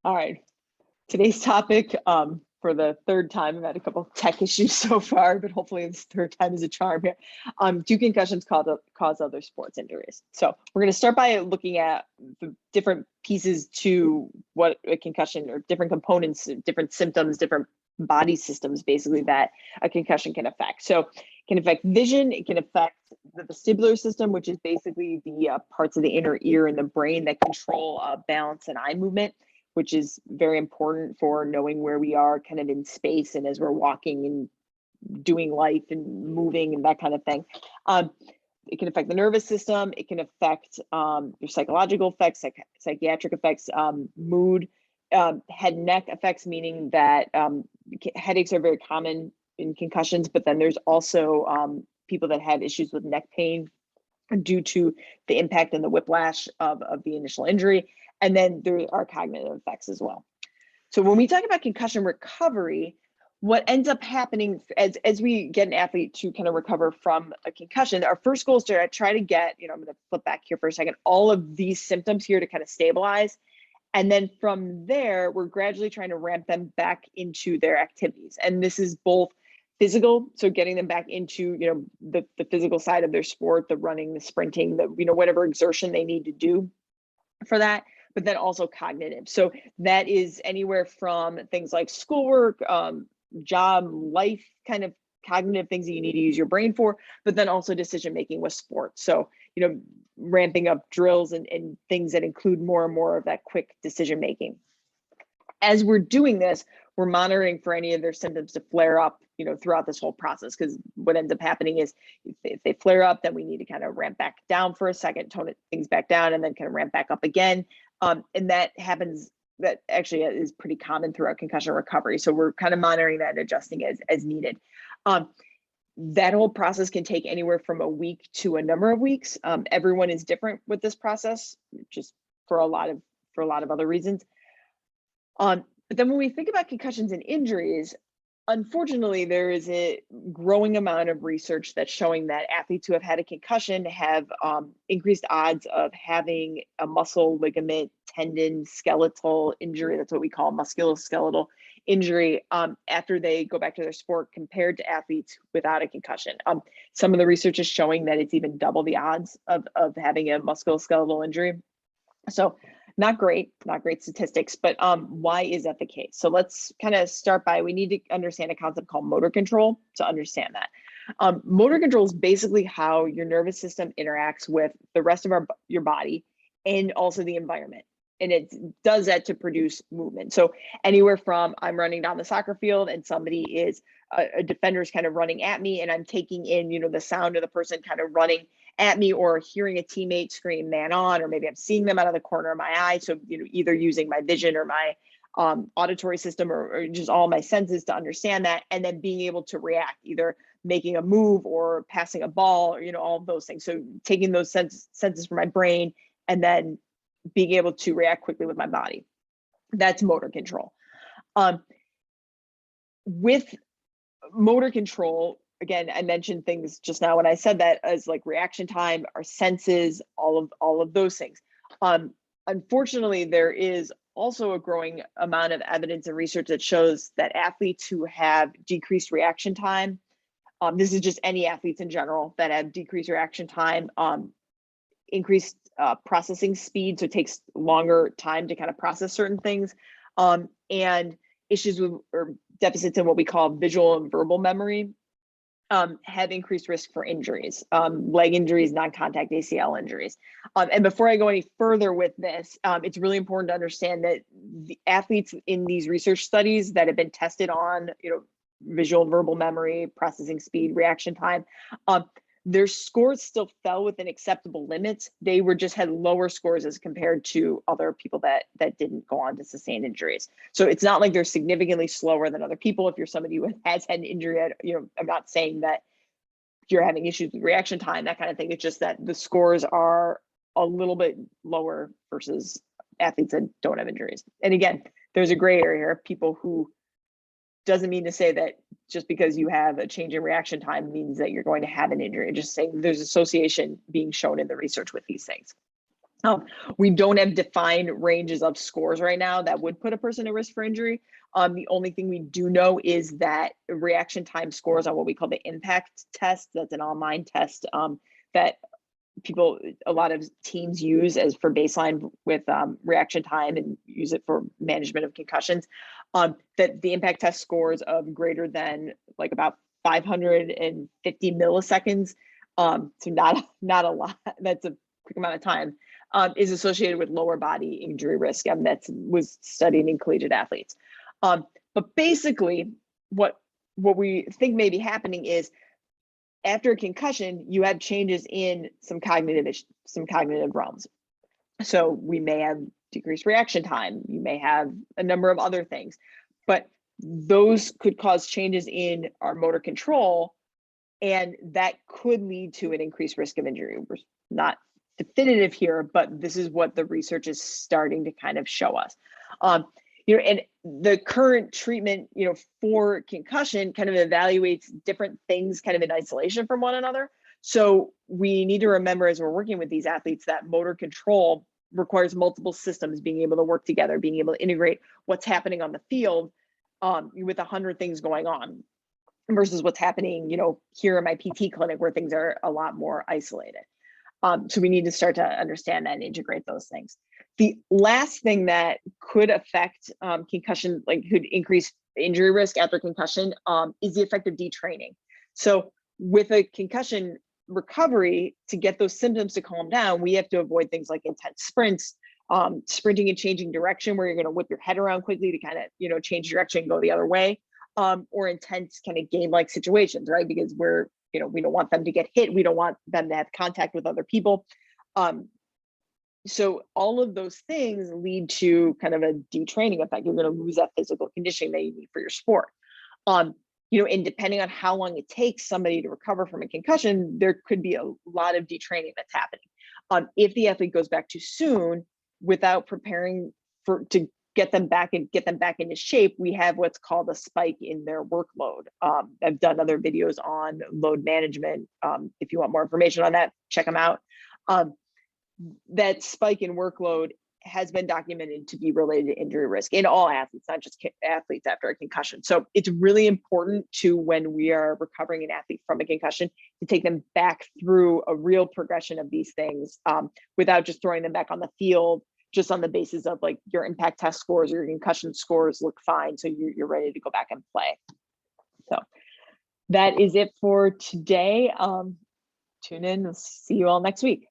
All right. Today's topic, for the third time, I've had a couple of tech issues so far, but hopefully this third time is a charm here. Do concussions cause other sports injuries? So we're going to start by looking at the different pieces to what a concussion, or different components, different symptoms, different body systems basically that a concussion can affect. So it can affect vision, it can affect the vestibular system, which is basically the parts of the inner ear and the brain that control balance and eye movement, which is very important for knowing where we are kind of in space and as we're walking and doing life and moving and that kind of thing. It can affect the nervous system. It can affect your psychological effects, psychiatric effects, mood, head and neck effects, meaning that headaches are very common in concussions, but then there's also people that have issues with neck pain due to the impact and the whiplash of the initial injury. And then there are cognitive effects as well. So when we talk about concussion recovery, what ends up happening as we get an athlete to kind of recover from a concussion, our first goal is to try to get, I'm going to flip back here for a second, all of these symptoms here to kind of stabilize. And then from there, we're gradually trying to ramp them back into their activities. And this is both physical, so getting them back into, the physical side of their sport, the running, the sprinting, the, whatever exertion they need to do for that, but then also cognitive. So that is anywhere from things like schoolwork, job, life, kind of cognitive things that you need to use your brain for, but then also decision-making with sports. So, ramping up drills and things that include more and more of that quick decision-making. As we're doing this, we're monitoring for any of their symptoms to flare up, throughout this whole process, because what ends up happening is if they flare up, then we need to kind of ramp back down for a second, tone things back down, and then kind of ramp back up again. And that happens, that actually is pretty common throughout concussion recovery. So we're kind of monitoring that and adjusting as needed. That whole process can take anywhere from a week to a number of weeks. Everyone is different with this process, just for a lot of other reasons. But then when we think about concussions and injuries, unfortunately, there is a growing amount of research that's showing that athletes who have had a concussion have increased odds of having a muscle, ligament, tendon, skeletal injury. That's what we call musculoskeletal injury after they go back to their sport compared to athletes without a concussion. Some of the research is showing that it's even double the odds of having a musculoskeletal injury. So not great statistics, but why is that the case? So let's kind of start by, we need to understand a concept called motor control to understand that. Motor control is basically how your nervous system interacts with the rest of your body and also the environment. And it does that to produce movement. So anywhere from I'm running down the soccer field and somebody is, a defender is kind of running at me and I'm taking in, the sound of the person kind of running at me, or hearing a teammate scream man on, or maybe I'm seeing them out of the corner of my eye. So, either using my vision or my auditory system or just all my senses to understand that, and then being able to react, either making a move or passing a ball, or, all of those things. So taking those senses from my brain and then being able to react quickly with my body. That's motor control. With motor control, again, I mentioned things just now when I said that as like reaction time, our senses, all of those things. Unfortunately, there is also a growing amount of evidence and research that shows that athletes who have decreased reaction time, this is just any athletes in general that have decreased reaction time, increased processing speed, so it takes longer time to kind of process certain things, and issues with or deficits in what we call visual and verbal memory, have increased risk for injuries, leg injuries, non-contact ACL injuries. And before I go any further with this, it's really important to understand that the athletes in these research studies that have been tested on, visual and verbal memory, processing speed, reaction time, their scores still fell within acceptable limits. They just had lower scores as compared to other people that didn't go on to sustain injuries. So it's not like they're significantly slower than other people. If you're somebody who has had an injury, I'm not saying that you're having issues with reaction time, that kind of thing. It's just that the scores are a little bit lower versus athletes that don't have injuries. And again, there's a gray area here. People who, doesn't mean to say that just because you have a change in reaction time means that you're going to have an injury. Just saying there's association being shown in the research with these things. We don't have defined ranges of scores right now that would put a person at risk for injury. The only thing we do know is that reaction time scores on what we call the impact test, that's an online test that a lot of teams use as for baseline with reaction time and use it for management of concussions, that the impact test scores of greater than like about 550 milliseconds, so not a lot, that's a quick amount of time, is associated with lower body injury risk, and that was studied in collegiate athletes. But basically, what we think may be happening is after a concussion, you have changes in some cognitive realms. So we may have decreased reaction time. You may have a number of other things, but those could cause changes in our motor control, and that could lead to an increased risk of injury. We're not definitive here, but this is what the research is starting to kind of show us. And the current treatment, for concussion kind of evaluates different things kind of in isolation from one another. So we need to remember as we're working with these athletes that motor control requires multiple systems being able to work together, being able to integrate what's happening on the field with 100 things going on versus what's happening, here in my PT clinic where things are a lot more isolated. So we need to start to understand that and integrate those things. The last thing that could affect concussion, like could increase injury risk after concussion, is the effect of detraining. So with a concussion recovery, to get those symptoms to calm down, we have to avoid things like intense sprints, sprinting and changing direction where you're going to whip your head around quickly to kind of, change direction and go the other way, or intense kind of game-like situations, right? Because we don't want them to get hit. We don't want them to have contact with other people. So all of those things lead to kind of a detraining effect. You're going to lose that physical conditioning that you need for your sport. And depending on how long it takes somebody to recover from a concussion, there could be a lot of detraining that's happening. If the athlete goes back too soon without preparing to get them back into shape, we have what's called a spike in their workload. I've done other videos on load management. If you want more information on that, check them out. That spike in workload has been documented to be related to injury risk in all athletes, not just athletes after a concussion. So it's really important to, when we are recovering an athlete from a concussion, to take them back through a real progression of these things without just throwing them back on the field just on the basis of like your impact test scores or your concussion scores look fine, so you're ready to go back and play. So that is it for today. Tune in. We'll see you all next week.